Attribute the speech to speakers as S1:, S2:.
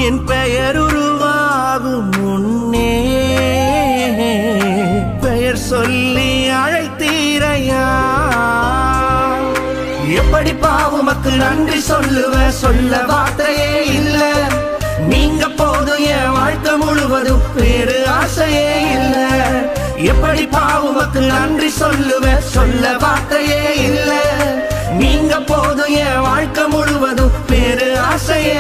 S1: என் பெயர் உருவாகும் முன்னே பெயர் சொல்லி அழைத்தீரையா. எப்படி பாவுமக்கு நன்றி சொல்ல வார்த்தையே இல்ல. நீங்க போதும் என் வாழ்க்கை முழுவதும் வேறு ஆசையே இல்ல. எப்படி பாவுமக்கு நன்றி சொல்ல வார்த்தையே இல்ல. நீங்க போதும் என் வாழ்க்கை முழுவதும் வேறு ஆசையே